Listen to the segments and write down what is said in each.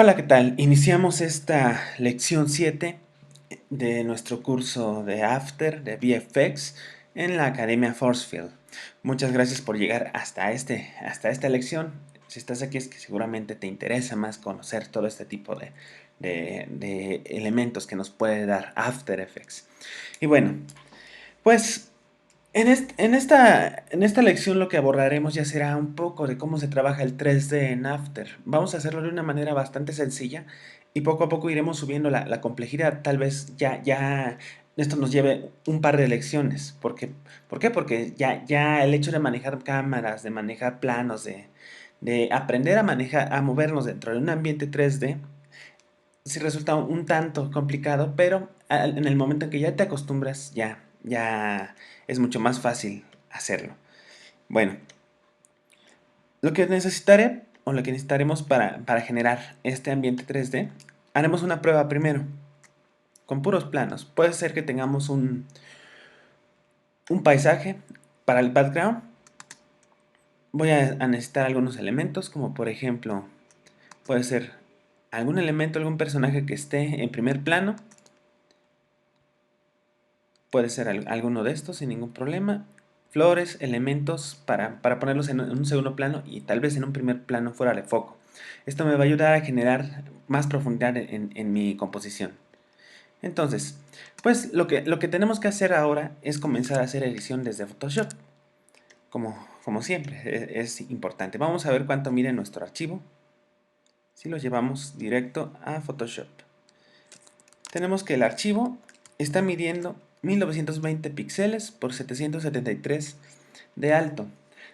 Hola, ¿qué tal? Iniciamos esta lección 7 de nuestro curso de After de VFX en la Academia Forcefield. Muchas gracias por llegar hasta esta lección. Si estás aquí es que seguramente te interesa más conocer todo este tipo de elementos que nos puede dar After Effects. Y bueno, pues en esta lección lo que abordaremos ya será un poco de cómo se trabaja el 3D en After. Vamos a hacerlo de una manera bastante sencilla y poco a poco iremos subiendo la complejidad. Tal vez ya esto nos lleve un par de lecciones. ¿Por qué? Porque ya el hecho de manejar cámaras, de manejar planos, de aprender a movernos dentro de un ambiente 3D, sí resulta un tanto complicado, pero en el momento en que ya te acostumbras, ya es mucho más fácil hacerlo. Bueno, lo que necesitaré o lo que necesitaremos para generar este ambiente 3D, haremos una prueba primero, con puros planos. Puede ser que tengamos un paisaje para el background. Voy a necesitar algunos elementos, como por ejemplo, puede ser algún elemento, algún personaje que esté en primer plano. Puede ser alguno de estos sin ningún problema. Flores, elementos para ponerlos en un segundo plano y tal vez en un primer plano fuera de foco. Esto me va a ayudar a generar más profundidad en mi composición. Entonces, pues lo que tenemos que hacer ahora es comenzar a hacer edición desde Photoshop. Como siempre, es importante. Vamos a ver cuánto mide nuestro archivo. Si lo llevamos directo a Photoshop. Tenemos que el archivo está midiendo 1920 píxeles por 773 de alto.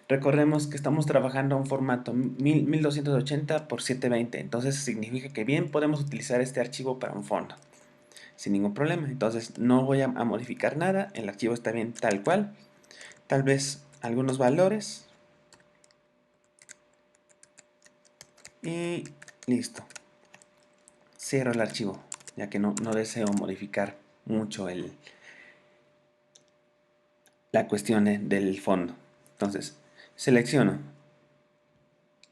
Recordemos que estamos trabajando a un formato 1280 por 720, entonces significa que bien podemos utilizar este archivo para un fondo, sin ningún problema. Entonces no voy a modificar nada, el archivo está bien tal cual, tal vez algunos valores y listo. Cierro el archivo, ya que no deseo modificar mucho la cuestión del fondo. Entonces, selecciono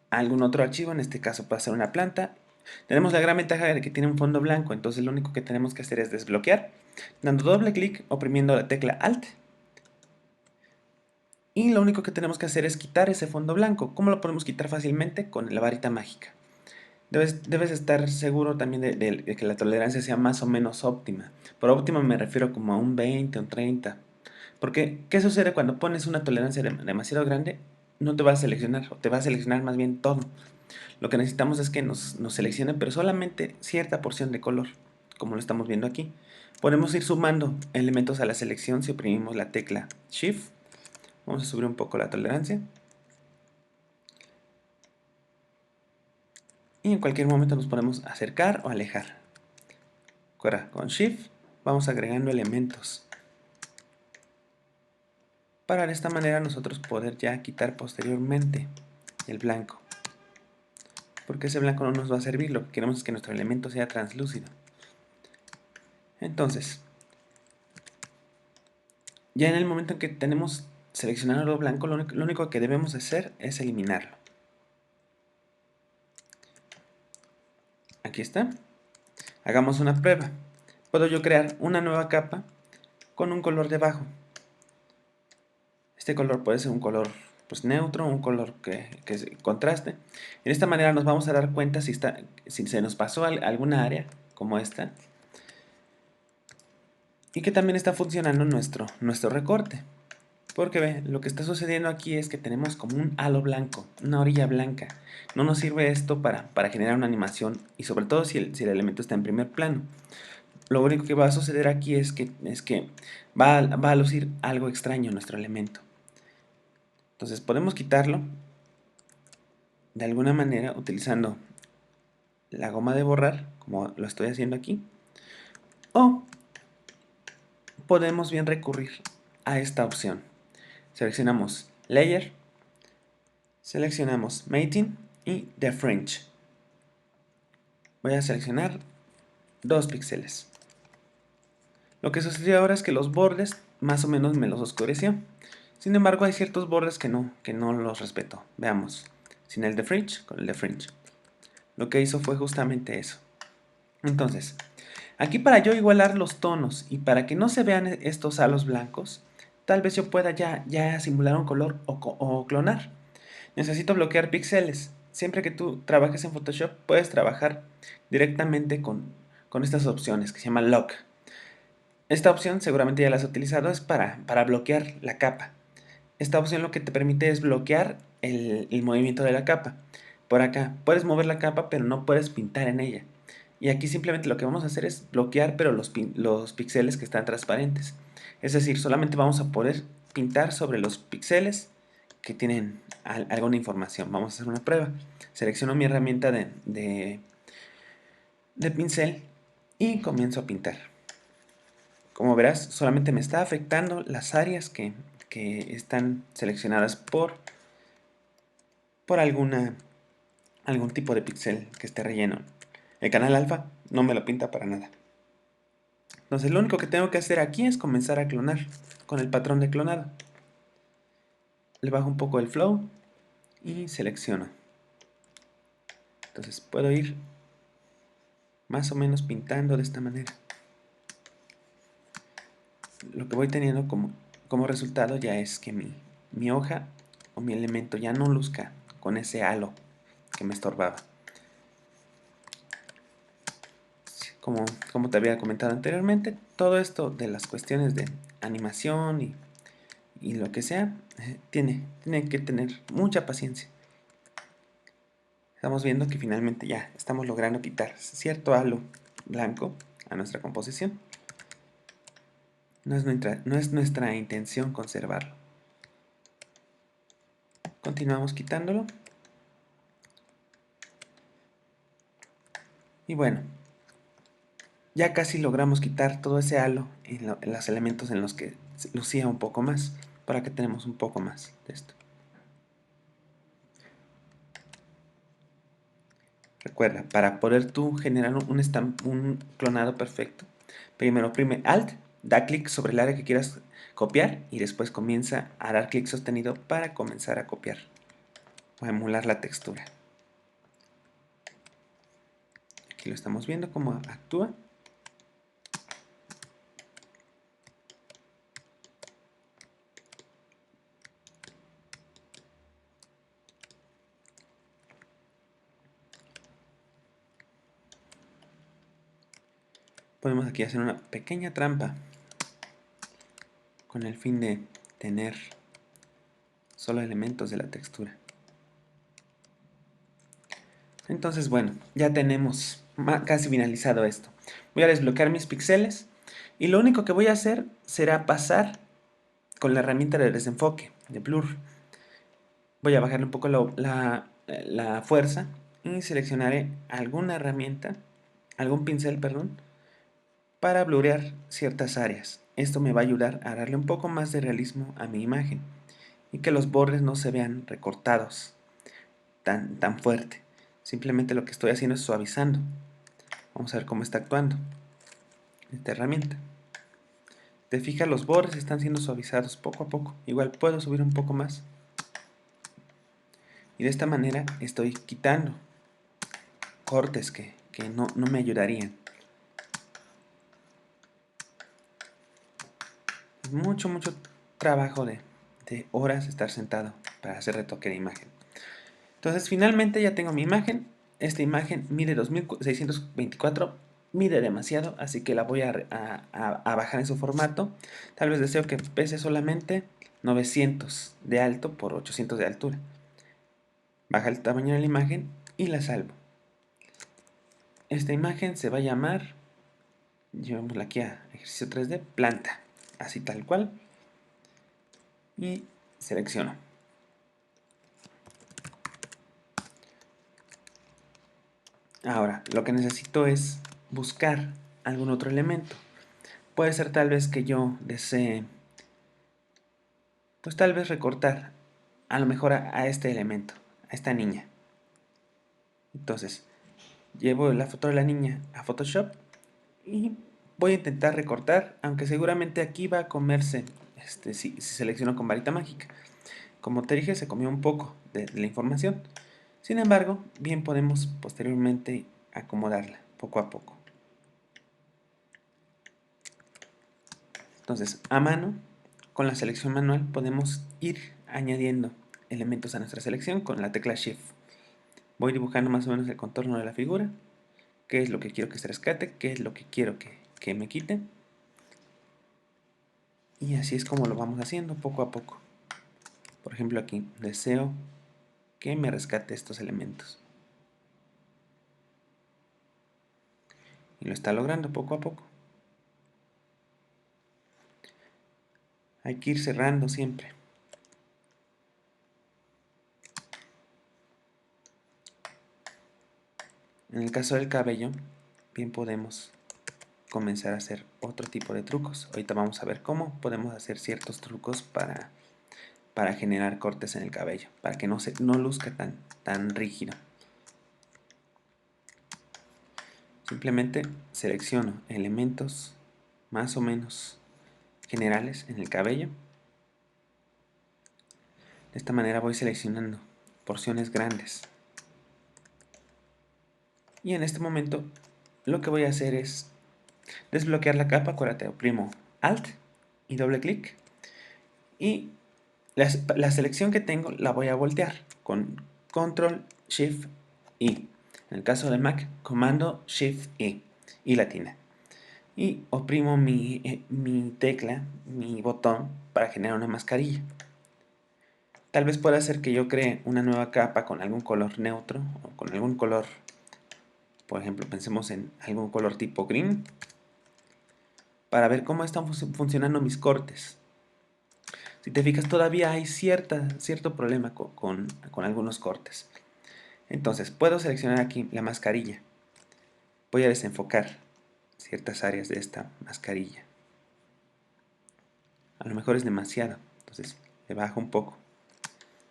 algún otro archivo, en este caso puede ser una planta. Tenemos la gran ventaja de que tiene un fondo blanco, entonces lo único que tenemos que hacer es desbloquear, dando doble clic, oprimiendo la tecla Alt. Y lo único que tenemos que hacer es quitar ese fondo blanco. ¿Cómo lo podemos quitar fácilmente? Con la varita mágica. Debes estar seguro también de que la tolerancia sea más o menos óptima. Por óptima me refiero como a un 20 o un 30. Porque, ¿qué sucede cuando pones una tolerancia demasiado grande? No te va a seleccionar, o te va a seleccionar más bien todo. Lo que necesitamos es que nos seleccione, pero solamente cierta porción de color, como lo estamos viendo aquí. Podemos ir sumando elementos a la selección si oprimimos la tecla Shift. Vamos a subir un poco la tolerancia. Y en cualquier momento nos podemos acercar o alejar. Ahora, con Shift vamos agregando elementos, para de esta manera nosotros poder ya quitar posteriormente el blanco, porque ese blanco no nos va a servir. Lo que queremos es que nuestro elemento sea translúcido. Entonces, ya en el momento en que tenemos seleccionado lo blanco, lo único que debemos hacer es eliminarlo. Aquí está. Hagamos una prueba. Puedo yo crear una nueva capa con un color debajo. Este color puede ser un color pues neutro, un color que contraste. De esta manera nos vamos a dar cuenta si se nos pasó alguna área como esta, y que también está funcionando nuestro recorte. Porque ve, lo que está sucediendo aquí es que tenemos como un halo blanco, una orilla blanca. No nos sirve esto para generar una animación, y sobre todo si el elemento está en primer plano. Lo único que va a suceder aquí es que va a lucir algo extraño nuestro elemento. Entonces podemos quitarlo de alguna manera utilizando la goma de borrar, como lo estoy haciendo aquí. O podemos bien recurrir a esta opción. Seleccionamos Layer, seleccionamos Mating y The Fringe. Voy a seleccionar 2 píxeles. Lo que sucedió ahora es que los bordes más o menos me los oscureció. Sin embargo, hay ciertos bordes que no los respeto. Veamos, sin el The Fringe, con el The Fringe. lo que hizo fue justamente eso. Entonces, aquí para yo igualar los tonos y para que no se vean estos halos blancos, tal vez yo pueda ya simular un color o clonar. Necesito bloquear píxeles. Siempre que tú trabajes en Photoshop, puedes trabajar directamente con estas opciones que se llaman Lock. Esta opción seguramente ya la has utilizado, es para bloquear la capa. Esta opción lo que te permite es bloquear el movimiento de la capa. Por acá, puedes mover la capa, pero no puedes pintar en ella. Y aquí simplemente lo que vamos a hacer es bloquear, pero los píxeles que están transparentes. Es decir, solamente vamos a poder pintar sobre los píxeles que tienen alguna información. Vamos a hacer una prueba. Selecciono mi herramienta de pincel y comienzo a pintar. Como verás, solamente me está afectando las áreas que están seleccionadas por algún tipo de píxel que esté relleno. El canal alfa no me lo pinta para nada. Entonces lo único que tengo que hacer aquí es comenzar a clonar con el patrón de clonado. Le bajo un poco el flow y selecciono. Entonces puedo ir más o menos pintando de esta manera. Lo que voy teniendo como resultado ya es que mi hoja o mi elemento ya no luzca con ese halo que me estorbaba. Como te había comentado anteriormente, todo esto de las cuestiones de animación y lo que sea, tiene que tener mucha paciencia. Estamos viendo que finalmente ya estamos logrando quitar cierto halo blanco a nuestra composición. No es nuestra intención conservarlo. Continuamos quitándolo. Y bueno, ya casi logramos quitar todo ese halo en los elementos en los que lucía un poco más. Para que tenemos un poco más de esto. Recuerda, para poder tú generar un clonado perfecto, primero oprime Alt, da clic sobre el área que quieras copiar y después comienza a dar clic sostenido para comenzar a copiar o a emular la textura. Aquí lo estamos viendo cómo actúa. Podemos aquí hacer una pequeña trampa con el fin de tener solo elementos de la textura. Entonces, bueno, ya tenemos casi finalizado esto. Voy a desbloquear mis píxeles y lo único que voy a hacer será pasar con la herramienta de desenfoque, de blur. Voy a bajarle un poco la fuerza y seleccionaré alguna herramienta, algún pincel, perdón, para blurrear ciertas áreas. Esto me va a ayudar a darle un poco más de realismo a mi imagen y que los bordes no se vean recortados tan fuerte. Simplemente lo que estoy haciendo es suavizando. Vamos a ver cómo está actuando esta herramienta. Te fijas, los bordes están siendo suavizados poco a poco. Igual puedo subir un poco más. Y de esta manera estoy quitando cortes que no me ayudarían. Es mucho trabajo de horas estar sentado para hacer retoque de imagen. Entonces finalmente ya tengo mi imagen. Esta imagen mide 2624, mide demasiado, así que la voy a bajar en su formato. Tal vez deseo que pese solamente 900 de alto por 800 de altura. Baja el tamaño de la imagen y la salvo. Esta imagen se va a llamar, llevémosla aquí a ejercicio 3D, planta, así tal cual. Y selecciono. Ahora, lo que necesito es buscar algún otro elemento. Puede ser tal vez que yo desee, pues tal vez recortar, a lo mejor a este elemento, a esta niña. Entonces, llevo la foto de la niña a Photoshop y voy a intentar recortar, aunque seguramente aquí va a comerse, si selecciono con varita mágica. Como te dije, se comió un poco de la información. Sin embargo, bien podemos posteriormente acomodarla poco a poco. Entonces, a mano, con la selección manual, podemos ir añadiendo elementos a nuestra selección con la tecla Shift. Voy dibujando más o menos el contorno de la figura, qué es lo que quiero que se rescate, qué es lo que quiero que me quite. Y así es como lo vamos haciendo poco a poco. Por ejemplo, aquí deseo que me rescate estos elementos. Y lo está logrando poco a poco. Hay que ir cerrando siempre. En el caso del cabello, bien podemos comenzar a hacer otro tipo de trucos. Ahorita vamos a ver cómo podemos hacer ciertos trucos para generar cortes en el cabello, para que no luzca tan rígido. Simplemente selecciono elementos más o menos generales en el cabello. De esta manera voy seleccionando porciones grandes. Y en este momento lo que voy a hacer es desbloquear la capa. Acuérdate, oprimo Alt y doble clic. Y la selección que tengo la voy a voltear con Control Shift I. En el caso de Mac, Comando Shift I y latina. Y oprimo mi tecla, mi botón, para generar una mascarilla. Tal vez pueda hacer que yo cree una nueva capa con algún color neutro o con algún color, por ejemplo, pensemos en algún color tipo green, para ver cómo están funcionando mis cortes. Si te fijas, todavía hay cierto problema con algunos cortes. Entonces, puedo seleccionar aquí la mascarilla. Voy a desenfocar ciertas áreas de esta mascarilla. A lo mejor es demasiado, entonces le bajo un poco.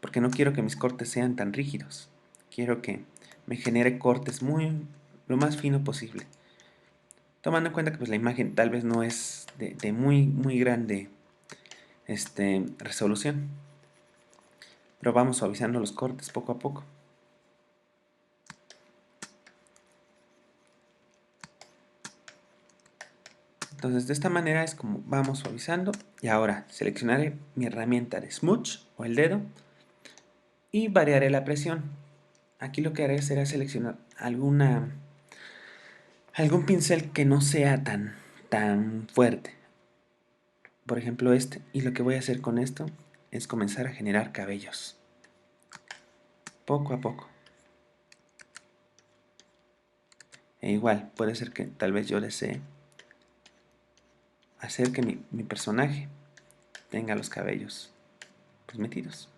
Porque no quiero que mis cortes sean tan rígidos. Quiero que me genere cortes lo más fino posible. Tomando en cuenta que pues, la imagen tal vez no es de muy grande resolución. Pero vamos suavizando los cortes poco a poco. Entonces de esta manera es como vamos suavizando. Y ahora seleccionaré mi herramienta de Smooth o el dedo y variaré la presión. Aquí lo que haré será seleccionar algún pincel que no sea tan fuerte. Por ejemplo este. Y lo que voy a hacer con esto es comenzar a generar cabellos. Poco a poco. E igual, puede ser que tal vez yo desee hacer que mi personaje tenga los cabellos pues metidos.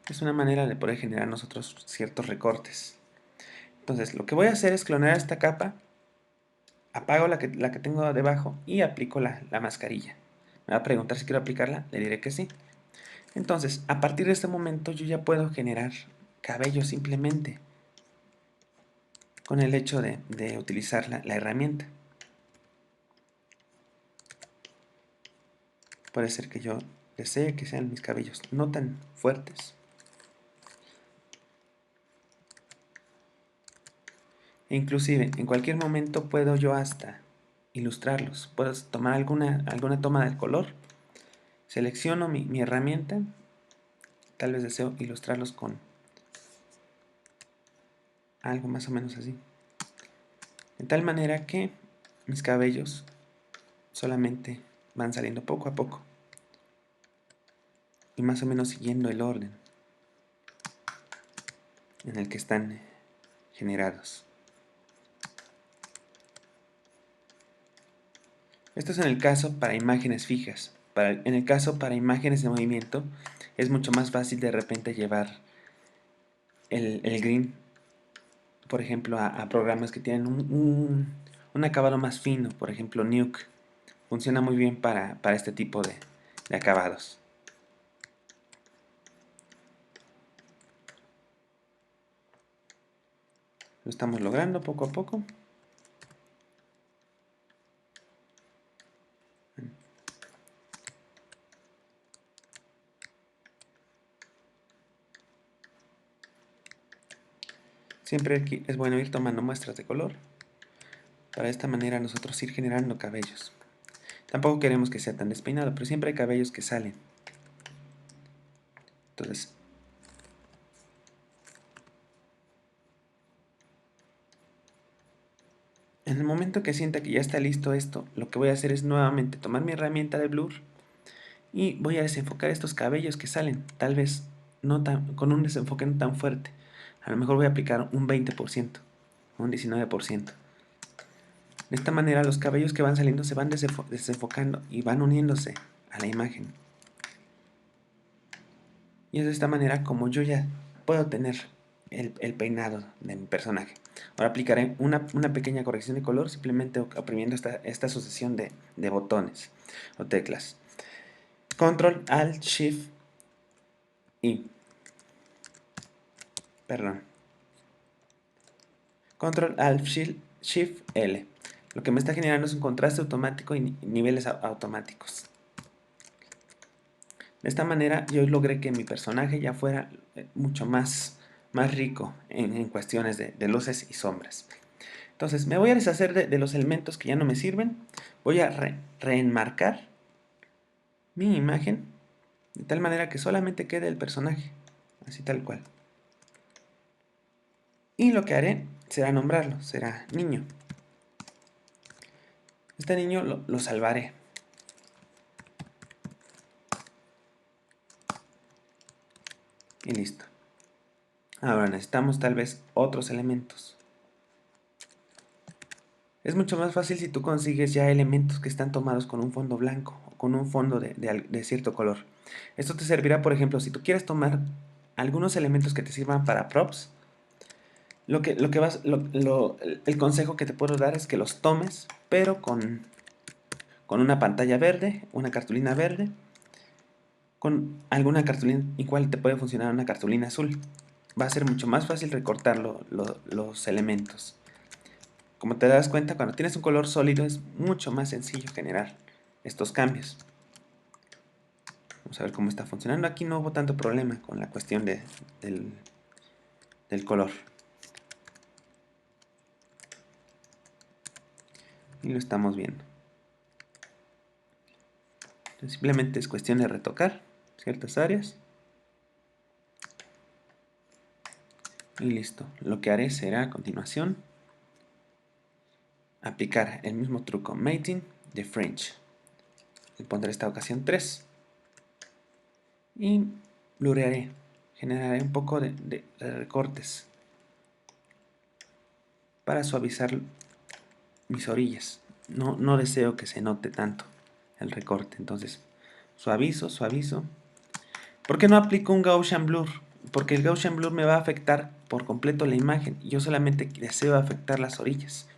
Es una manera de poder generar nosotros ciertos recortes. Entonces lo que voy a hacer es clonar esta capa, apago la que tengo debajo y aplico la mascarilla. Me va a preguntar si quiero aplicarla, le diré que sí. Entonces, a partir de este momento yo ya puedo generar cabello simplemente con el hecho de utilizar la herramienta. Puede ser que yo desee que sean mis cabellos no tan fuertes. E inclusive, en cualquier momento puedo yo hasta ilustrarlos. Puedo tomar alguna toma del color, selecciono mi herramienta, tal vez deseo ilustrarlos con algo más o menos así. De tal manera que mis cabellos solamente van saliendo poco a poco y más o menos siguiendo el orden en el que están generados. Esto es en el caso para imágenes fijas. En el caso para imágenes de movimiento es mucho más fácil de repente llevar el green, por ejemplo, a programas que tienen un acabado más fino. Por ejemplo, Nuke funciona muy bien para este tipo de acabados. Lo estamos logrando poco a poco. Siempre aquí es bueno ir tomando muestras de color. Para de esta manera nosotros ir generando cabellos. Tampoco queremos que sea tan despeinado, pero siempre hay cabellos que salen. Entonces, en el momento que sienta que ya está listo esto, lo que voy a hacer es nuevamente tomar mi herramienta de blur y voy a desenfocar estos cabellos que salen, tal vez no con un desenfoque no tan fuerte. A lo mejor voy a aplicar un 20%, un 19%. De esta manera los cabellos que van saliendo se van desenfocando y van uniéndose a la imagen. Y es de esta manera como yo ya puedo tener el peinado de mi personaje. Ahora aplicaré una pequeña corrección de color simplemente oprimiendo esta sucesión de botones o teclas. Control, Alt, Shift y perdón. Control, Alt, Shift, L. Lo que me está generando es un contraste automático y niveles automáticos. De esta manera yo logré que mi personaje ya fuera mucho más rico en cuestiones de luces y sombras. Entonces me voy a deshacer de los elementos que ya no me sirven. Voy a reenmarcar mi imagen de tal manera que solamente quede el personaje, así tal cual. Y lo que haré será nombrarlo, será niño. Este niño lo salvaré. Y listo. Ahora necesitamos tal vez otros elementos. Es mucho más fácil si tú consigues ya elementos que están tomados con un fondo blanco o con un fondo de cierto color. Esto te servirá, por ejemplo, si tú quieres tomar algunos elementos que te sirvan para props. El consejo que te puedo dar es que los tomes, pero con una pantalla verde, una cartulina verde, con alguna cartulina, igual te puede funcionar una cartulina azul. Va a ser mucho más fácil recortar los elementos. Como te das cuenta, cuando tienes un color sólido es mucho más sencillo generar estos cambios. Vamos a ver cómo está funcionando. Aquí no hubo tanto problema con la cuestión del color. Y lo estamos viendo. Entonces, simplemente es cuestión de retocar ciertas áreas. Y listo. Lo que haré será a continuación aplicar el mismo truco Mating de Fringe. Le pondré esta ocasión 3. Y blurearé. Generaré un poco de recortes para suavizar mis orillas. No deseo que se note tanto el recorte. Entonces, suavizo, suavizo. ¿Por qué no aplico un Gaussian Blur? Porque el Gaussian Blur me va a afectar por completo la imagen. Y yo solamente deseo afectar las orillas.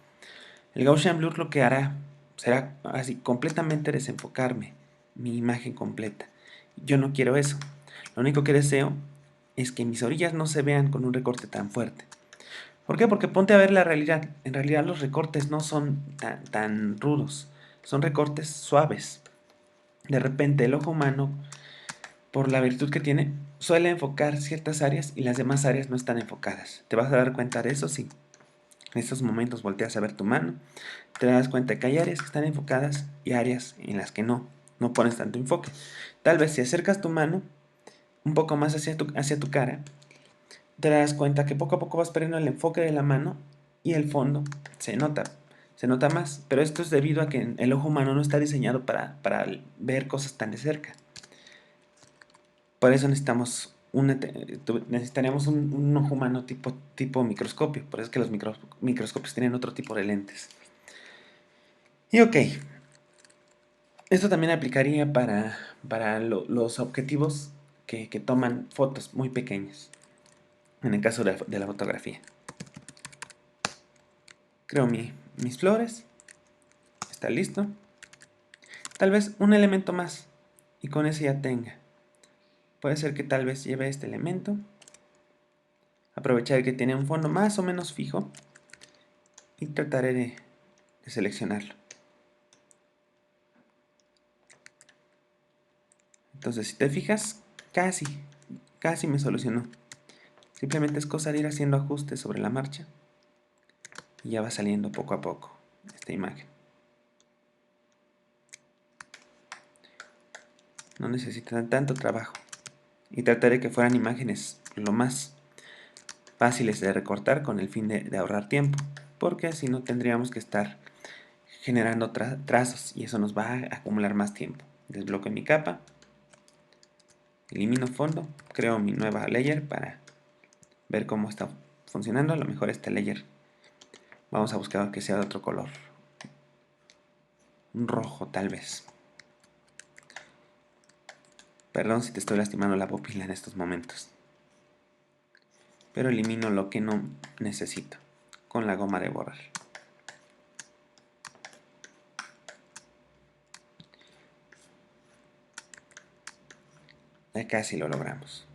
El Gaussian Blur lo que hará será así completamente desenfocarme mi imagen completa. Yo no quiero eso. Lo único que deseo es que mis orillas no se vean con un recorte tan fuerte. ¿Por qué? Porque ponte a ver la realidad. En realidad los recortes no son tan rudos. Son recortes suaves. De repente el ojo humano, por la virtud que tiene, suele enfocar ciertas áreas y las demás áreas no están enfocadas. ¿Te vas a dar cuenta de eso? Sí. En estos momentos volteas a ver tu mano, te das cuenta que hay áreas que están enfocadas y áreas en las que no pones tanto enfoque. Tal vez si acercas tu mano un poco más hacia tu cara, te das cuenta que poco a poco vas perdiendo el enfoque de la mano y el fondo se nota más. Pero esto es debido a que el ojo humano no está diseñado para ver cosas tan de cerca. Por eso necesitaríamos un ojo humano tipo microscopio. Por eso es que los microscopios tienen otro tipo de lentes. Y ok, esto también aplicaría para los objetivos que toman fotos muy pequeñas, en el caso de la fotografía. Creo mis flores, está listo. Tal vez un elemento más, y con ese ya tenga. Puede ser que tal vez lleve este elemento, aprovechar que tiene un fondo más o menos fijo, y trataré de seleccionarlo. Entonces, si te fijas, casi me solucionó. Simplemente es cosa de ir haciendo ajustes sobre la marcha y ya va saliendo poco a poco esta imagen. No necesitan tanto trabajo y trataré que fueran imágenes lo más fáciles de recortar con el fin de ahorrar tiempo, porque si no tendríamos que estar generando trazos y eso nos va a acumular más tiempo. Desbloqueo mi capa, elimino fondo, creo mi nueva layer para ver cómo está funcionando. A lo mejor este layer vamos a buscar que sea de otro color, un rojo tal vez. Perdón si te estoy lastimando la pupila en estos momentos, pero elimino lo que no necesito con la goma de borrar. Ya casi lo logramos.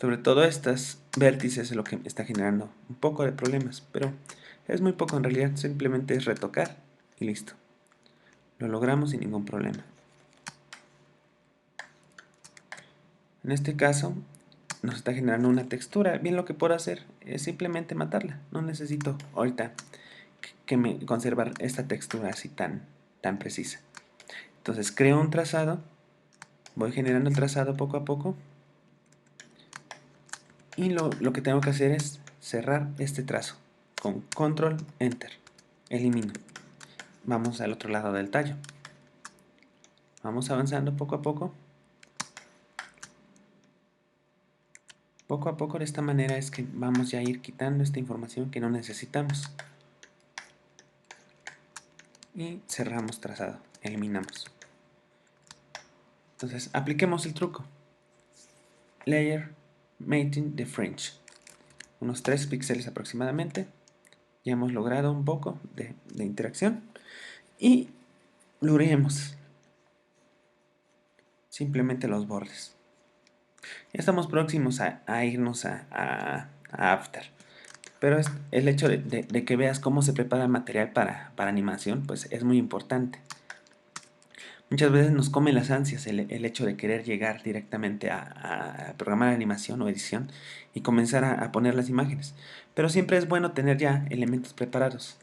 Sobre todo estas vértices es lo que está generando un poco de problemas, pero es muy poco en realidad, simplemente es retocar y listo. Lo logramos sin ningún problema. En este caso nos está generando una textura. Bien, lo que puedo hacer es simplemente matarla. No necesito ahorita que me conservar esta textura así tan precisa. Entonces creo un trazado, voy generando el trazado poco a poco y lo que tengo que hacer es cerrar este trazo con control enter, elimino. Vamos al otro lado del tallo, vamos avanzando poco a poco. Poco a poco de esta manera es que vamos ya a ir quitando esta información que no necesitamos y cerramos trazado, eliminamos. Entonces apliquemos el truco. Layer Mating the Fringe, unos 3 píxeles aproximadamente. Ya hemos logrado un poco de interacción y bluremos simplemente los bordes. Ya estamos próximos a irnos a After, pero el hecho de que veas cómo se prepara el material para animación pues es muy importante. Muchas veces nos come las ansias el hecho de querer llegar directamente a programar animación o edición y comenzar a poner las imágenes. Pero siempre es bueno tener ya elementos preparados.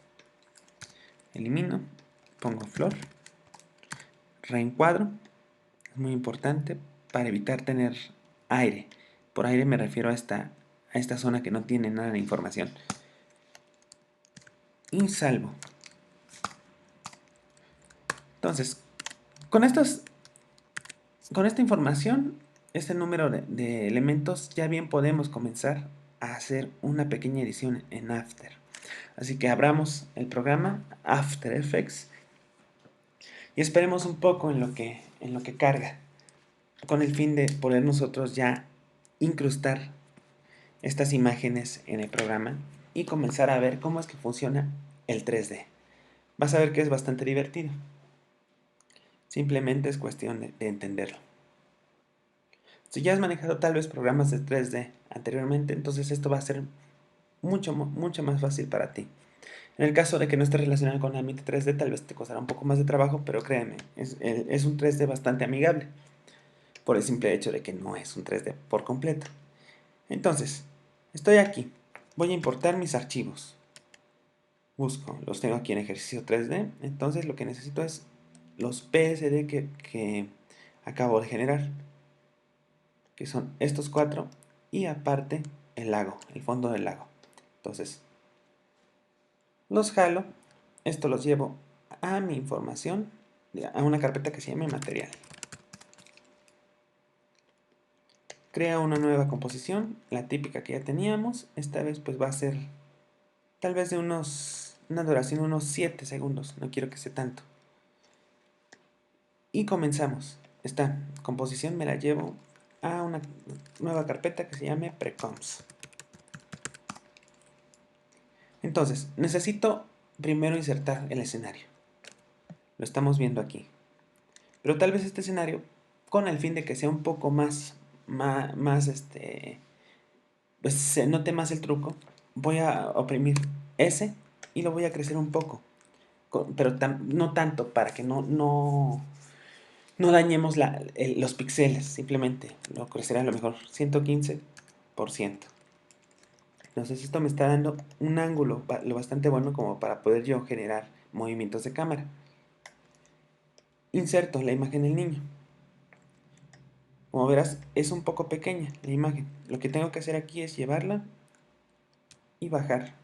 Elimino, pongo flor, reencuadro, es muy importante para evitar tener aire. Por aire me refiero a esta zona que no tiene nada de información. Y salvo. Entonces, con esta información, este número de elementos, ya bien podemos comenzar a hacer una pequeña edición en After. Así que abramos el programa After Effects y esperemos un poco en lo que carga, con el fin de poder nosotros ya incrustar estas imágenes en el programa y comenzar a ver cómo es que funciona el 3D. Vas a ver que es bastante divertido. Simplemente es cuestión de entenderlo. Si ya has manejado tal vez programas de 3D anteriormente, entonces esto va a ser mucho más fácil para ti. En el caso de que no estés relacionado con el ambiente 3D, tal vez te costará un poco más de trabajo, pero créeme, es un 3D bastante amigable, por el simple hecho de que no es un 3D por completo. Entonces, estoy aquí, voy a importar mis archivos. Busco, los tengo aquí en ejercicio 3D, entonces lo que necesito es los PSD que acabo de generar, que son estos 4, y aparte el lago, el fondo del lago. Entonces, los jalo, esto los llevo a mi información, a una carpeta que se llama material. Crea una nueva composición, la típica que ya teníamos, esta vez pues va a ser tal vez de una duración de unos 7 segundos, no quiero que sea tanto. Y comenzamos. Esta composición me la llevo a una nueva carpeta que se llame Precoms. Entonces, necesito primero insertar el escenario. Lo estamos viendo aquí. Pero tal vez este escenario, con el fin de que sea un poco pues se note más el truco, voy a oprimir S y lo voy a crecer un poco. pero no tanto para que no dañemos los píxeles. Simplemente lo crecerá a lo mejor 115%. Entonces esto me está dando un ángulo lo bastante bueno como para poder yo generar movimientos de cámara. Inserto la imagen del niño. Como verás, es un poco pequeña la imagen. Lo que tengo que hacer aquí es llevarla y bajar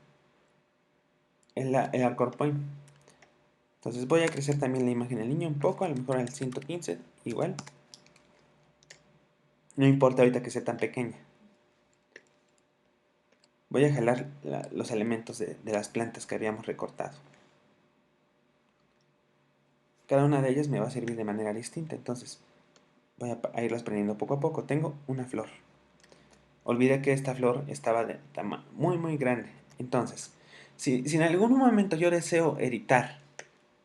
el anchor point. Entonces voy a crecer también la imagen del niño un poco, a lo mejor al 115, igual. No importa ahorita que sea tan pequeña. Voy a jalar los elementos de las plantas que habíamos recortado. Cada una de ellas me va a servir de manera distinta, entonces voy a irlas prendiendo poco a poco. Tengo una flor. Olvidé que esta flor estaba de tamaño muy grande. Entonces, si en algún momento yo deseo editar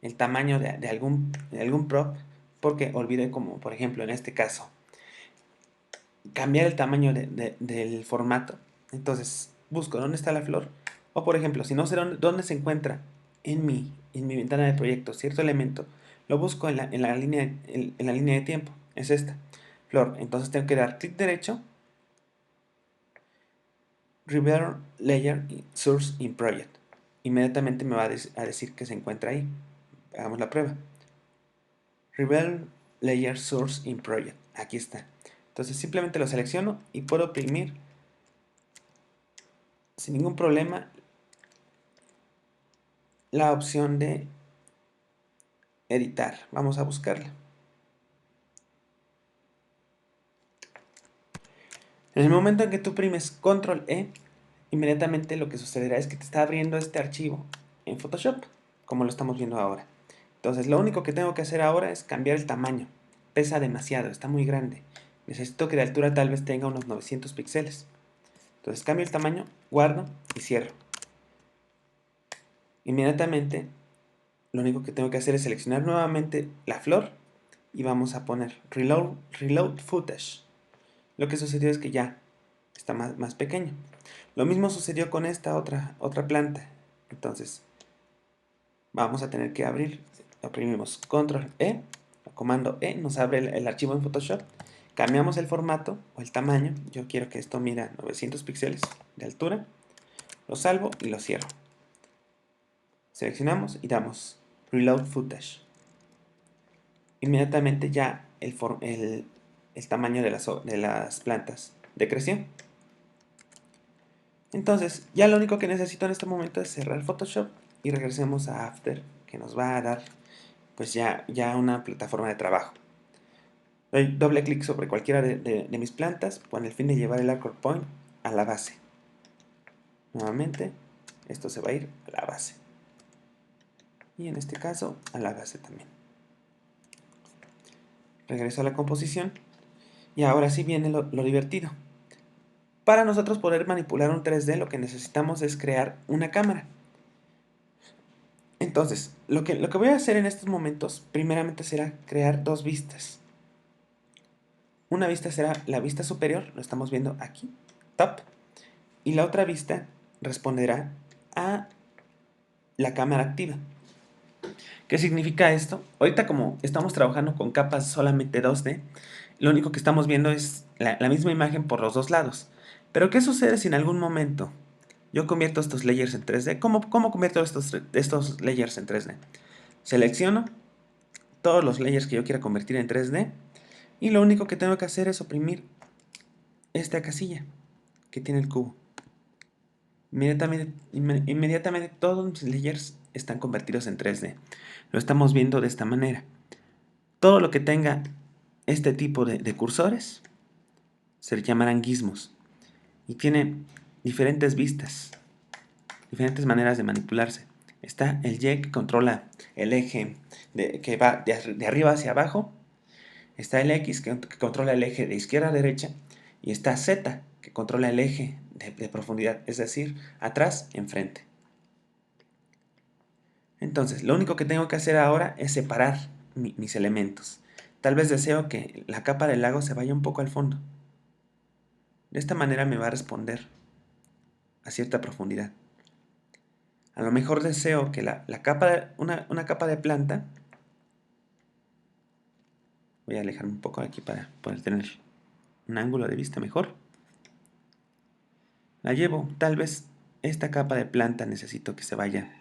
el tamaño de algún prop, porque olvidé, como por ejemplo en este caso, cambiar el tamaño del formato, entonces busco dónde está la flor, o por ejemplo, si no sé dónde se encuentra en mi ventana de proyecto cierto elemento, lo busco en la línea de tiempo, es esta, flor. Entonces tengo que dar clic derecho, Reveal Layer Source in Project. Inmediatamente me va a decir que se encuentra ahí. Hagamos la prueba. Reveal Layer Source in Project. Aquí está. Entonces simplemente lo selecciono y puedo oprimir sin ningún problema la opción de editar. Vamos a buscarla. En el momento en que tú oprimes Control E, inmediatamente lo que sucederá es que te está abriendo este archivo en Photoshop, como lo estamos viendo ahora. Entonces lo único que tengo que hacer ahora es cambiar el tamaño. Pesa demasiado, está muy grande. Necesito que de altura tal vez tenga unos 900 píxeles. Entonces cambio el tamaño, guardo y cierro. Inmediatamente lo único que tengo que hacer es seleccionar nuevamente la flor y vamos a poner Reload Footage. Lo que sucedió es que ya está más pequeño. Lo mismo sucedió con esta otra planta. Entonces vamos a tener que abrir, oprimimos Control E, comando E, nos abre el archivo en Photoshop, cambiamos el formato o el tamaño. Yo quiero que esto mida 900 píxeles de altura, lo salvo y lo cierro. Seleccionamos y damos Reload Footage. Inmediatamente ya el tamaño de las plantas decreció. Entonces ya lo único que necesito en este momento es cerrar Photoshop y regresemos a After, que nos va a dar pues ya una plataforma de trabajo. Doy doble clic sobre cualquiera de mis plantas con el fin de llevar el anchor point a la base. Nuevamente, esto se va a ir a la base. Y en este caso, a la base también. Regreso a la composición. Y ahora sí viene lo divertido. Para nosotros poder manipular un 3D, lo que necesitamos es crear una cámara. Entonces, lo que voy a hacer en estos momentos, primeramente será crear dos vistas. Una vista será la vista superior, lo estamos viendo aquí, top, y la otra vista responderá a la cámara activa. ¿Qué significa esto? Ahorita, como estamos trabajando con capas solamente 2D, lo único que estamos viendo es la misma imagen por los dos lados. Pero ¿qué sucede si en algún momento yo convierto estos layers en 3D? ¿Cómo convierto estos layers en 3D? Selecciono todos los layers que yo quiera convertir en 3D y lo único que tengo que hacer es oprimir esta casilla que tiene el cubo. Inmediatamente todos mis layers están convertidos en 3D. Lo estamos viendo de esta manera. Todo lo que tenga este tipo de cursores se llamarán gizmos y tiene diferentes vistas, diferentes maneras de manipularse. Está el Y, que controla el eje que va de arriba hacia abajo. Está el X, que controla el eje de izquierda a derecha. Y está Z, que controla el eje de profundidad, es decir, atrás, enfrente. Entonces, lo único que tengo que hacer ahora es separar mis elementos. Tal vez deseo que la capa del lago se vaya un poco al fondo. De esta manera me va a responder a cierta profundidad. A lo mejor deseo que la capa, una capa de planta, voy a alejarme un poco de aquí para poder tener un ángulo de vista mejor. La llevo, tal vez esta capa de planta necesito que se vaya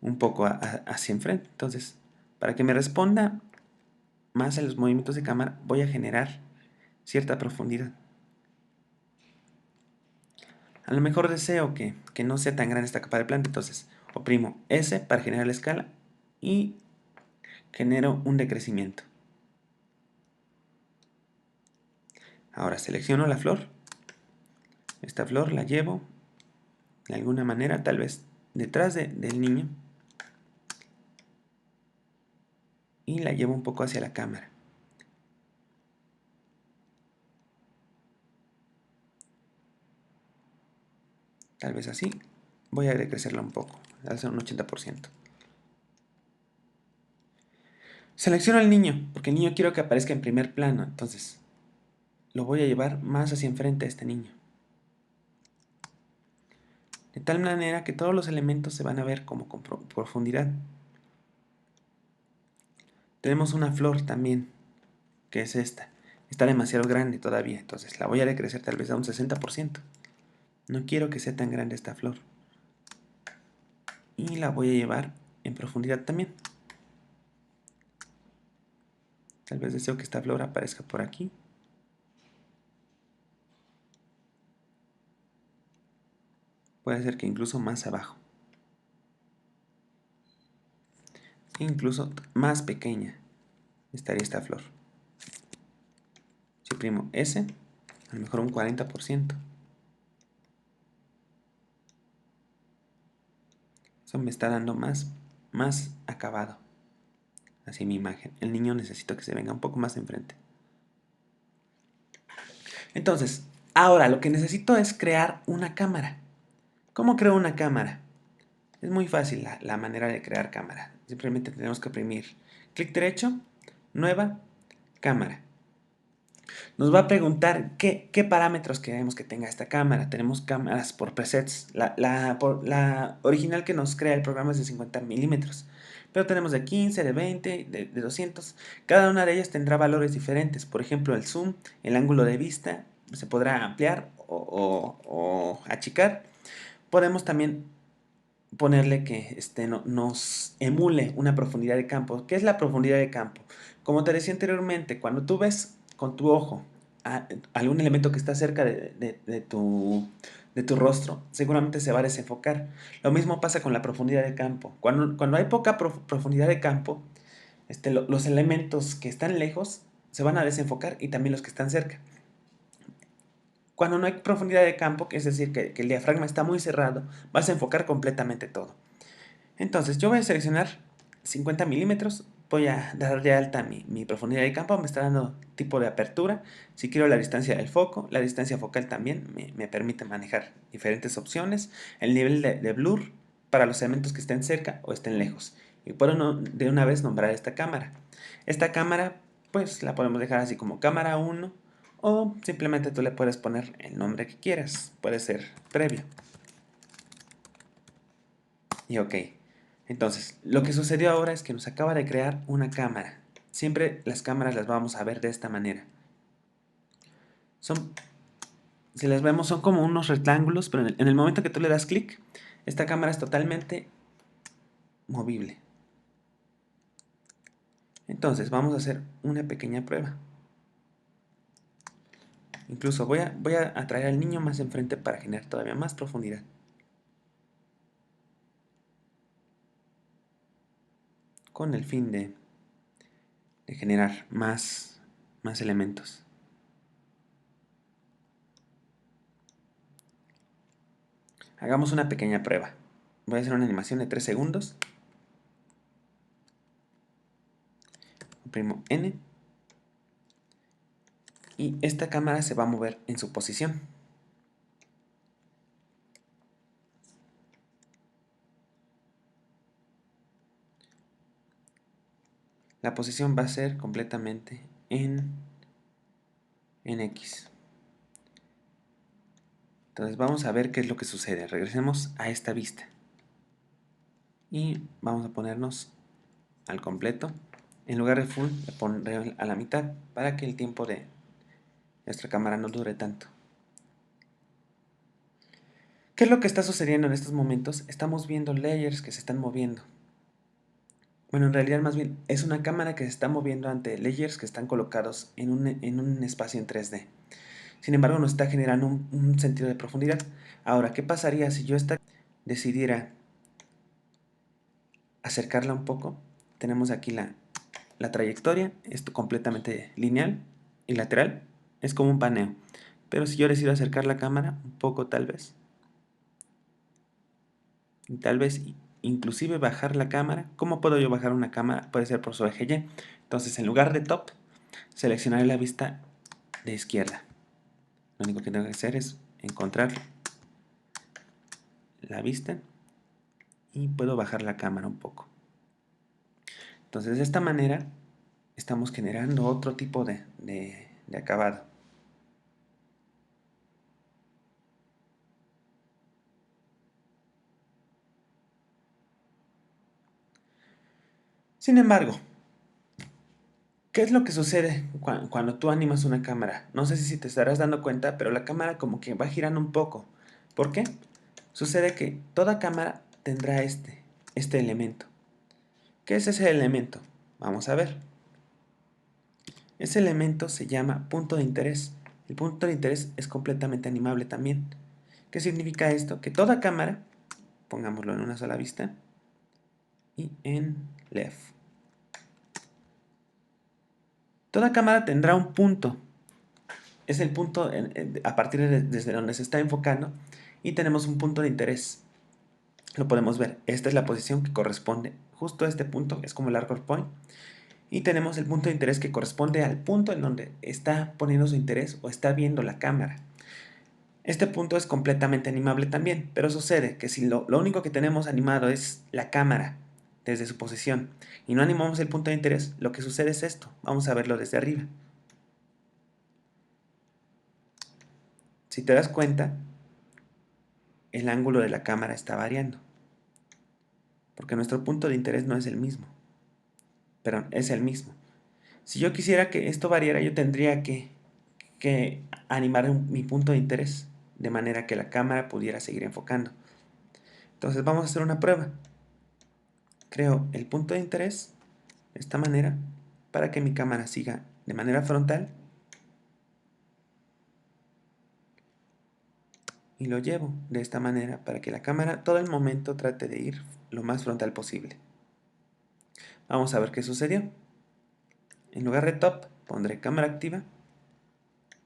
un poco hacia enfrente. Entonces, para que me responda más a los movimientos de cámara, voy a generar cierta profundidad. A lo mejor deseo que no sea tan grande esta capa de planta, entonces oprimo S para generar la escala y genero un decrecimiento. Ahora selecciono la flor. Esta flor la llevo de alguna manera, tal vez detrás del niño, y la llevo un poco hacia la cámara. Tal vez así. Voy a decrecerla un poco, hacer un 80%. Selecciono al niño, porque el niño quiero que aparezca en primer plano, entonces lo voy a llevar más hacia enfrente a este niño. De tal manera que todos los elementos se van a ver como con profundidad. Tenemos una flor también, que es esta. Está demasiado grande todavía, entonces la voy a decrecer tal vez a un 60%. No quiero que sea tan grande esta flor. Y la voy a llevar en profundidad también. Tal vez deseo que esta flor aparezca por aquí. Puede ser que incluso más abajo. Incluso más pequeña estaría esta flor. Si oprimo S, a lo mejor un 40%. Eso me está dando más acabado hacia mi imagen. El niño necesito que se venga un poco más enfrente. Entonces, ahora lo que necesito es crear una cámara. ¿Cómo creo una cámara? Es muy fácil la manera de crear cámara. Simplemente tenemos que oprimir clic derecho, nueva, cámara. Nos va a preguntar qué parámetros queremos que tenga esta cámara. Tenemos cámaras por presets. La original que nos crea el programa es de 50 milímetros. Pero tenemos de 15, de 20, de 200. Cada una de ellas tendrá valores diferentes. Por ejemplo, el zoom, el ángulo de vista, se podrá ampliar o achicar. Podemos también ponerle que nos emule una profundidad de campo. ¿Qué es la profundidad de campo? Como te decía anteriormente, cuando tú ves con tu ojo algún elemento que está cerca de tu rostro, seguramente se va a desenfocar. Lo mismo pasa con la profundidad de campo. Cuando hay poca profundidad de campo, los elementos que están lejos se van a desenfocar y también los que están cerca. Cuando no hay profundidad de campo, que es decir, que el diafragma está muy cerrado, vas a enfocar completamente todo. Entonces yo voy a seleccionar 50 milímetros, voy a dar de alta mi profundidad de campo, me está dando tipo de apertura. Si quiero la distancia del foco, la distancia focal también me permite manejar diferentes opciones. El nivel de blur para los elementos que estén cerca o estén lejos. Y puedo de una vez nombrar esta cámara. Esta cámara pues la podemos dejar así como cámara 1 o simplemente tú le puedes poner el nombre que quieras. Puede ser previo. Y ok. Entonces, lo que sucedió ahora es que nos acaba de crear una cámara. Siempre las cámaras las vamos a ver de esta manera. Son, si las vemos, son como unos rectángulos, pero en el momento que tú le das clic, esta cámara es totalmente movible. Entonces, vamos a hacer una pequeña prueba. Incluso voy a atraer al niño más enfrente para generar todavía más profundidad. Con el fin de generar más elementos. Hagamos una pequeña prueba. Voy a hacer una animación de 3 segundos. Oprimo N. Y esta cámara se va a mover en su posición. La posición va a ser completamente en X. Entonces vamos a ver qué es lo que sucede. Regresemos a esta vista. y vamos a ponernos al completo. En lugar de full, le pondré a la mitad para que el tiempo de nuestra cámara no dure tanto. ¿Qué es lo que está sucediendo en estos momentos? Estamos viendo layers que se están moviendo. Bueno, en realidad más bien es una cámara que se está moviendo ante layers que están colocados en un espacio en 3D. Sin embargo, nos está generando un sentido de profundidad. Ahora, ¿qué pasaría si yo decidiera acercarla un poco? Tenemos aquí la trayectoria, esto completamente lineal y lateral, es como un paneo. Pero si yo decido acercar la cámara un poco tal vez inclusive bajar la cámara. ¿Cómo puedo yo bajar una cámara? Puede ser por su eje Y. Entonces, en lugar de top, seleccionaré la vista de izquierda. Lo único que tengo que hacer es encontrar la vista y puedo bajar la cámara un poco. Entonces, de esta manera estamos generando otro tipo de acabado. Sin embargo, ¿qué es lo que sucede cuando tú animas una cámara? No sé si te estarás dando cuenta, pero la cámara como que va girando un poco. ¿Por qué? Sucede que toda cámara tendrá este elemento. ¿Qué es ese elemento? Vamos a ver. Ese elemento se llama punto de interés. El punto de interés es completamente animable también. ¿Qué significa esto? Que toda cámara, pongámoslo en una sola vista, y en left. Toda cámara tendrá un punto. Es el punto a partir desde donde se está enfocando y tenemos un punto de interés. Lo podemos ver. Esta es la posición que corresponde justo a este punto, es como el anchor point. Y tenemos el punto de interés que corresponde al punto en donde está poniendo su interés o está viendo la cámara. Este punto es completamente animable también, pero sucede que si lo único que tenemos animado es la cámara desde su posición y no animamos el punto de interés, lo que sucede es esto. Vamos a verlo desde arriba. Si te das cuenta, el ángulo de la cámara está variando, porque nuestro punto de interés no es el mismo, pero es el mismo. Si yo quisiera que esto variara, yo tendría que animar mi punto de interés, de manera que la cámara pudiera seguir enfocando. Entonces vamos a hacer una prueba. Creo el punto de interés de esta manera para que mi cámara siga de manera frontal y lo llevo de esta manera para que la cámara todo el momento trate de ir lo más frontal posible. Vamos a ver qué sucedió. En lugar de top pondré cámara activa.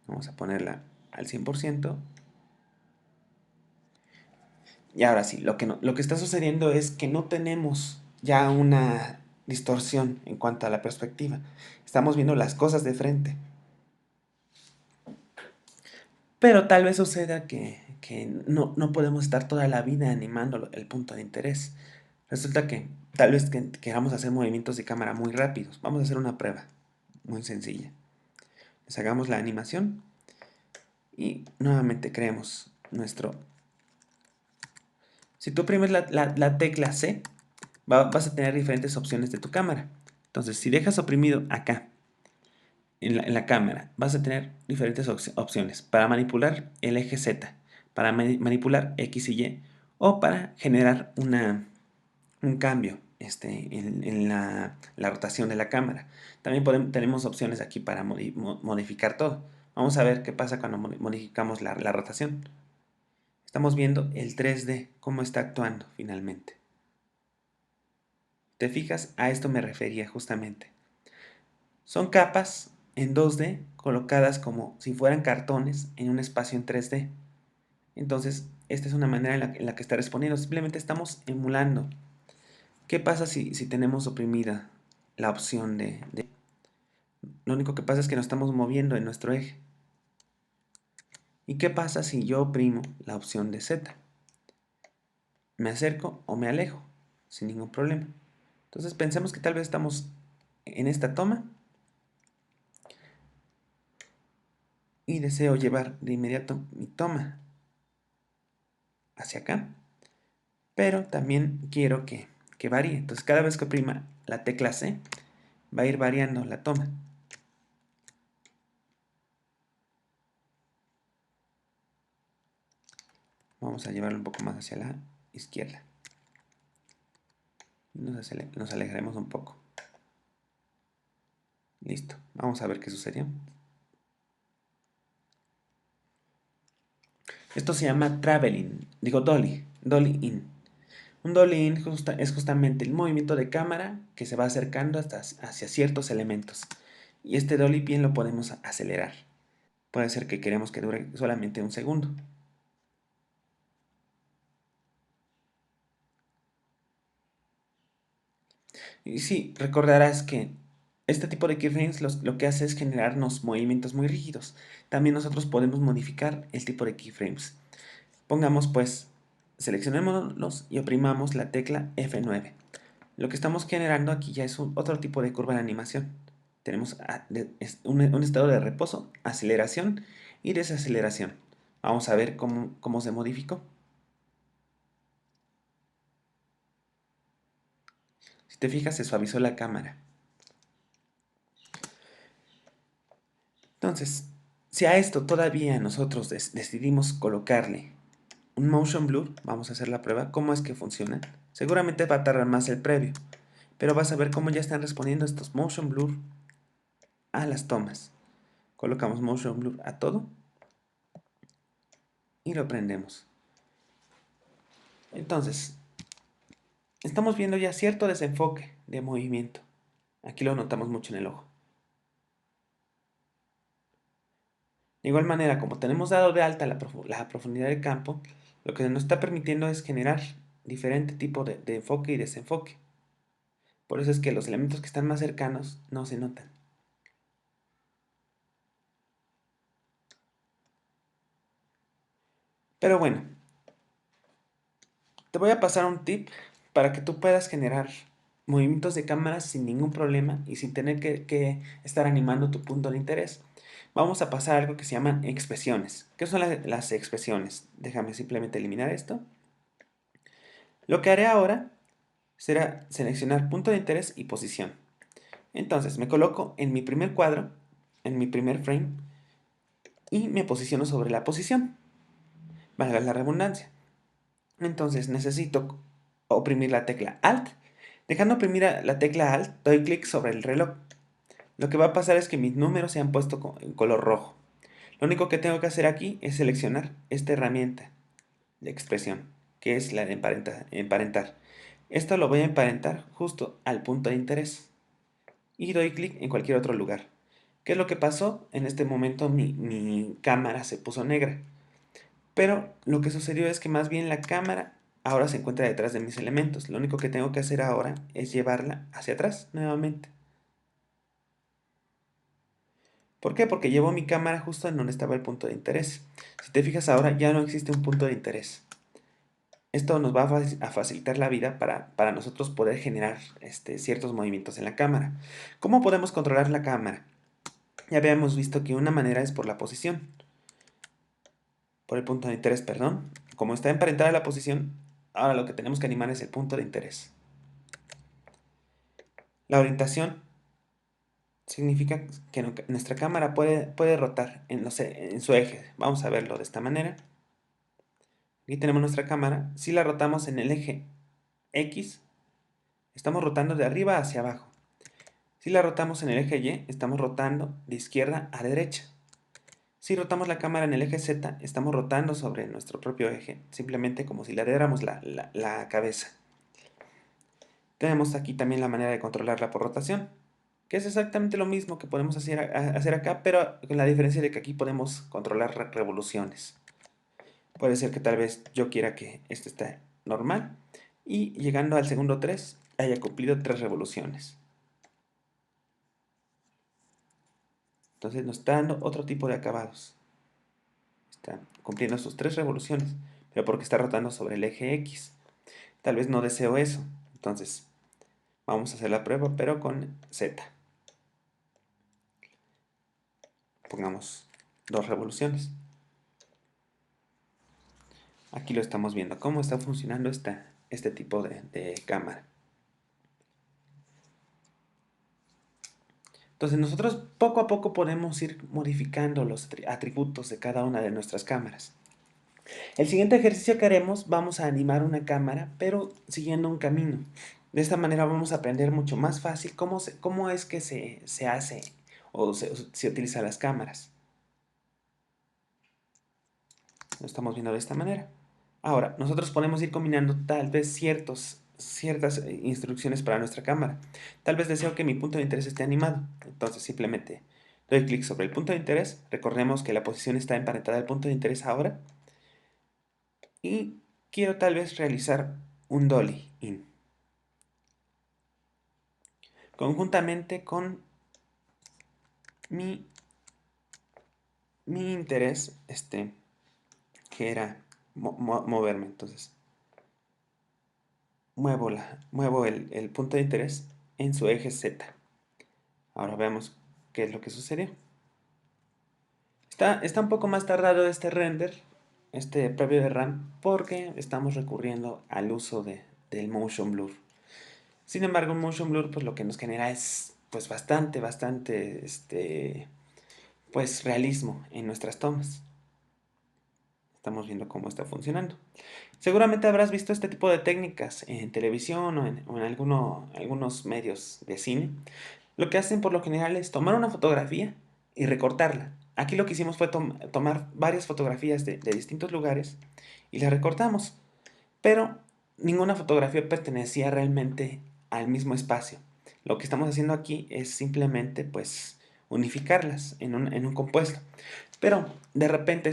Vamos a ponerla al 100%. Y ahora sí, lo que está sucediendo es que no tenemos ya una distorsión en cuanto a la perspectiva. Estamos viendo las cosas de frente. Pero tal vez suceda que no podemos estar toda la vida animando el punto de interés. Resulta que tal vez queramos hacer movimientos de cámara muy rápidos. Vamos a hacer una prueba muy sencilla. Hagamos la animación y nuevamente creemos nuestro... Si tú oprimes la tecla C, vas a tener diferentes opciones de tu cámara. Entonces, si dejas oprimido acá, en la cámara, vas a tener diferentes opciones para manipular el eje Z, para manipular X y Y, o para generar un cambio en la rotación de la cámara. También tenemos opciones aquí para modificar todo. Vamos a ver qué pasa cuando modificamos la rotación. Estamos viendo el 3D, cómo está actuando finalmente. ¿Te fijas? A esto me refería justamente. Son capas en 2D colocadas como si fueran cartones en un espacio en 3D. Entonces, esta es una manera en la que está respondiendo. Simplemente estamos emulando. ¿Qué pasa si tenemos oprimida la opción de... Lo único que pasa es que nos estamos moviendo en nuestro eje. ¿Y qué pasa si yo oprimo la opción de Z? Me acerco o me alejo sin ningún problema. Entonces pensemos que tal vez estamos en esta toma y deseo llevar de inmediato mi toma hacia acá, pero también quiero que que varíe. Entonces cada vez que oprima la tecla C, va a ir variando la toma. Vamos a llevarlo un poco más hacia la izquierda. Nos alejaremos un poco. Listo. Vamos a ver qué sucedió. Esto se llama traveling, digo dolly in. Un dolly in es justamente el movimiento de cámara que se va acercando hacia ciertos elementos. Y este dolly bien lo podemos acelerar. Puede ser que queremos que dure solamente un segundo. Y sí, recordarás que este tipo de keyframes lo que hace es generarnos movimientos muy rígidos. También nosotros podemos modificar el tipo de keyframes. Pongamos pues, seleccionémoslos y oprimamos la tecla F9. Lo que estamos generando aquí ya es otro tipo de curva de animación. Tenemos un estado de reposo, aceleración y desaceleración. Vamos a ver cómo se modificó. Si te fijas, se suavizó la cámara. Entonces, si a esto todavía nosotros decidimos colocarle un motion blur, vamos a hacer la prueba, cómo es que funciona. Seguramente va a tardar más el previo, pero vas a ver cómo ya están respondiendo estos motion blur a las tomas. Colocamos motion blur a todo y lo prendemos. Entonces, estamos viendo ya cierto desenfoque de movimiento. Aquí lo notamos mucho en el ojo. De igual manera, como tenemos dado de alta la profundidad del campo, lo que nos está permitiendo es generar diferente tipo de enfoque y desenfoque. Por eso es que los elementos que están más cercanos no se notan. Pero bueno, te voy a pasar un tip para que tú puedas generar movimientos de cámara sin ningún problema y sin tener que estar animando tu punto de interés. Vamos a pasar a algo que se llaman expresiones. ¿Qué son las expresiones? Déjame simplemente eliminar esto. Lo que haré ahora será seleccionar punto de interés y posición. Entonces me coloco en mi primer cuadro, en mi primer frame, y me posiciono sobre la posición, valga la redundancia. Entonces necesito oprimir la tecla Alt. Dejando oprimir la tecla Alt, doy clic sobre el reloj. Lo que va a pasar es que mis números se han puesto en color rojo. Lo único que tengo que hacer aquí es seleccionar esta herramienta de expresión, que es la de emparentar. Esto lo voy a emparentar justo al punto de interés. Y doy clic en cualquier otro lugar. ¿Qué es lo que pasó? En este momento mi cámara se puso negra. Pero lo que sucedió es que más bien la cámara ahora se encuentra detrás de mis elementos. Lo único que tengo que hacer ahora es llevarla hacia atrás nuevamente. ¿Por qué? Porque llevo mi cámara justo en donde estaba el punto de interés. Si te fijas ahora ya no existe un punto de interés. Esto nos va a facilitar la vida para nosotros poder generar ciertos movimientos en la cámara. ¿Cómo podemos controlar la cámara? Ya habíamos visto que una manera es por la posición. Por el punto de interés, perdón. Como está emparentada la posición, ahora lo que tenemos que animar es el punto de interés. La orientación significa que nuestra cámara puede rotar en su eje. Vamos a verlo de esta manera. Aquí tenemos nuestra cámara. Si la rotamos en el eje X, estamos rotando de arriba hacia abajo. Si la rotamos en el eje Y, estamos rotando de izquierda a derecha. Si rotamos la cámara en el eje Z, estamos rotando sobre nuestro propio eje, simplemente como si le diéramos la cabeza. Tenemos aquí también la manera de controlarla por rotación, que es exactamente lo mismo que podemos hacer acá, pero con la diferencia de que aquí podemos controlar revoluciones. Puede ser que tal vez yo quiera que esto esté normal y llegando al segundo 3 haya cumplido 3 revoluciones. Entonces nos está dando otro tipo de acabados. Está cumpliendo sus 3 revoluciones, pero porque está rotando sobre el eje X. Tal vez no deseo eso. Entonces vamos a hacer la prueba, pero con Z. Pongamos 2 revoluciones. Aquí lo estamos viendo, cómo está funcionando este tipo de cámara. Entonces nosotros poco a poco podemos ir modificando los atributos de cada una de nuestras cámaras. El siguiente ejercicio que haremos, vamos a animar una cámara, pero siguiendo un camino. De esta manera vamos a aprender mucho más fácil cómo es que se hace o se utiliza las cámaras. Lo estamos viendo de esta manera. Ahora, nosotros podemos ir combinando tal vez ciertas instrucciones para nuestra cámara. Tal vez deseo que mi punto de interés esté animado. Entonces simplemente doy clic sobre el punto de interés. Recordemos que la posición está emparentada al punto de interés ahora. Y quiero tal vez realizar un dolly in. Conjuntamente con mi, mi interés, que era moverme. Entonces muevo el punto de interés en su eje Z. Ahora veamos qué es lo que sucedió. Está un poco más tardado este render, este previo de RAM, porque estamos recurriendo al uso del motion blur. Sin embargo, un motion blur pues lo que nos genera es pues bastante pues realismo en nuestras tomas. Estamos viendo cómo está funcionando. Seguramente habrás visto este tipo de técnicas en televisión o en algunos medios de cine. Lo que hacen por lo general es tomar una fotografía y recortarla. Aquí lo que hicimos fue tomar varias fotografías de distintos lugares y las recortamos, pero ninguna fotografía pertenecía realmente al mismo espacio. Lo que estamos haciendo aquí es simplemente pues unificarlas en un compuesto. Pero de repente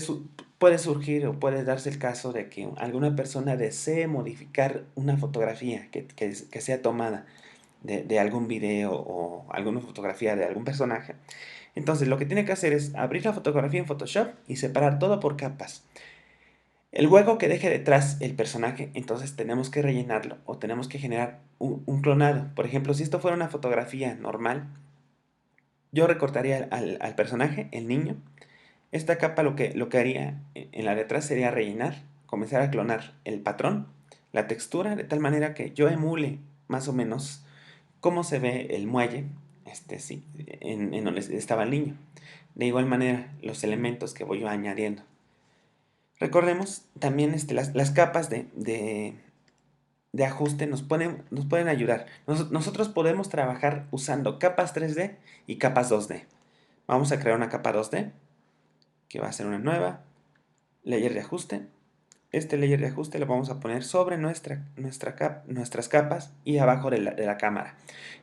puede surgir o puede darse el caso de que alguna persona desee modificar una fotografía que sea tomada de algún video o alguna fotografía de algún personaje. Entonces lo que tiene que hacer es abrir la fotografía en Photoshop y separar todo por capas. El hueco que deje detrás el personaje, entonces tenemos que rellenarlo o tenemos que generar un clonado. Por ejemplo, si esto fuera una fotografía normal, yo recortaría al personaje, el niño. Esta capa lo que haría en la de atrás sería rellenar, comenzar a clonar el patrón, la textura, de tal manera que yo emule más o menos cómo se ve el muelle, sí, en donde estaba el niño. De igual manera, los elementos que voy yo añadiendo. Recordemos también las capas de ajuste nos pueden ayudar. Nosotros podemos trabajar usando capas 3D y capas 2D. Vamos a crear una capa 2D, que va a ser una nueva, layer de ajuste. Este layer de ajuste lo vamos a poner sobre nuestras capas y abajo de la cámara.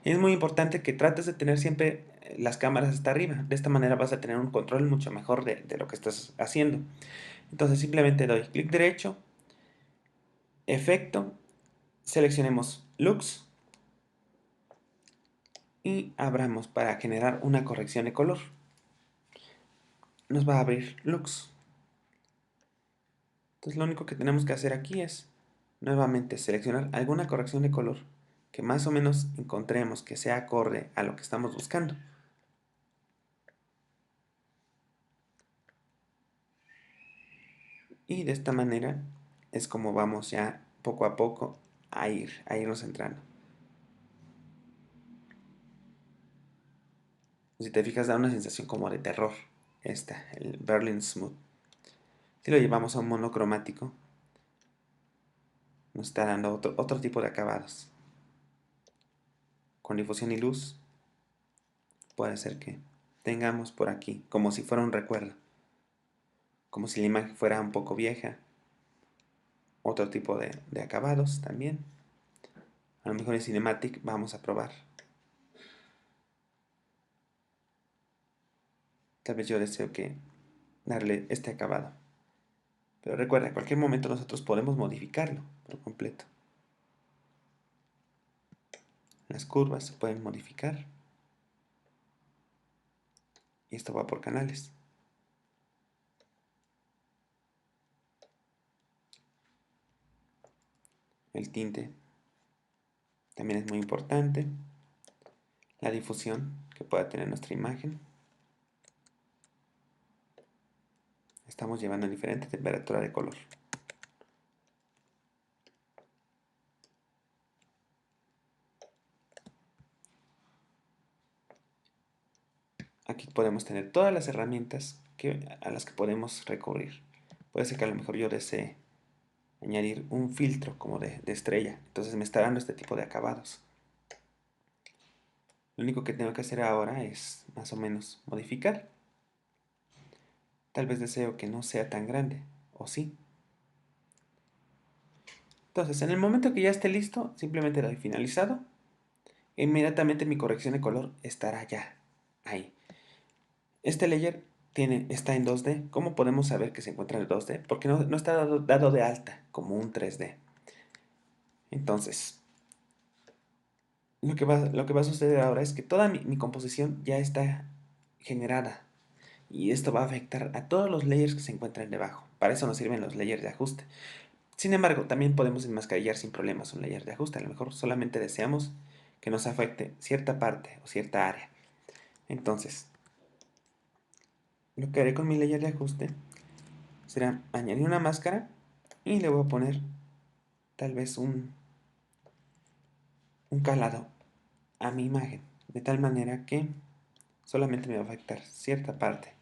Es muy importante que trates de tener siempre las cámaras hasta arriba. De esta manera vas a tener un control mucho mejor de lo que estás haciendo. Entonces simplemente doy clic derecho, efecto, seleccionemos Lux y abramos para generar una corrección de color. Nos va a abrir Lux. Entonces lo único que tenemos que hacer aquí es nuevamente seleccionar alguna corrección de color que más o menos encontremos que sea acorde a lo que estamos buscando. Y de esta manera es como vamos ya poco a poco a irnos entrando. Si te fijas, da una sensación como de terror, el Berlin Smooth. Si lo llevamos a un monocromático, nos está dando otro tipo de acabados. Con difusión y luz, puede ser que tengamos por aquí, como si fuera un recuerdo, como si la imagen fuera un poco vieja, otro tipo de acabados también. A lo mejor en Cinematic vamos a probar. Tal vez yo deseo que darle este acabado. Pero recuerda, en cualquier momento nosotros podemos modificarlo por completo. Las curvas se pueden modificar. Y esto va por canales. El tinte también es muy importante. La difusión que pueda tener nuestra imagen. Estamos llevando a diferente temperatura de color. aquí podemos tener todas las herramientas a las que podemos recurrir. Puede ser que a lo mejor yo desee añadir un filtro como de estrella, entonces me está dando este tipo de acabados. Lo único que tengo que hacer ahora es más o menos modificar. Tal vez deseo que no sea tan grande, o sí. Entonces, en el momento que ya esté listo, simplemente doy finalizado. E inmediatamente mi corrección de color estará ya ahí. Este layer está en 2D. ¿Cómo podemos saber que se encuentra en 2D? Porque no está dado de alta como un 3D. Entonces, lo que va a suceder ahora es que toda mi composición ya está generada. Y esto va a afectar a todos los layers que se encuentran debajo. Para eso nos sirven los layers de ajuste. Sin embargo, también podemos enmascarillar sin problemas un layer de ajuste. A lo mejor solamente deseamos que nos afecte cierta parte o cierta área. Entonces, lo que haré con mi layer de ajuste será añadir una máscara y le voy a poner tal vez un calado a mi imagen. De tal manera que solamente me va a afectar cierta parte,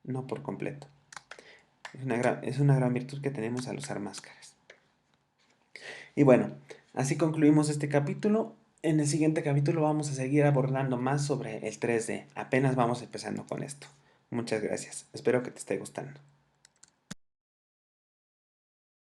no por completo. Es una gran virtud que tenemos al usar máscaras. Y bueno, así concluimos este capítulo. En el siguiente capítulo vamos a seguir abordando más sobre el 3D. Apenas vamos empezando con esto. Muchas gracias. Espero que te esté gustando.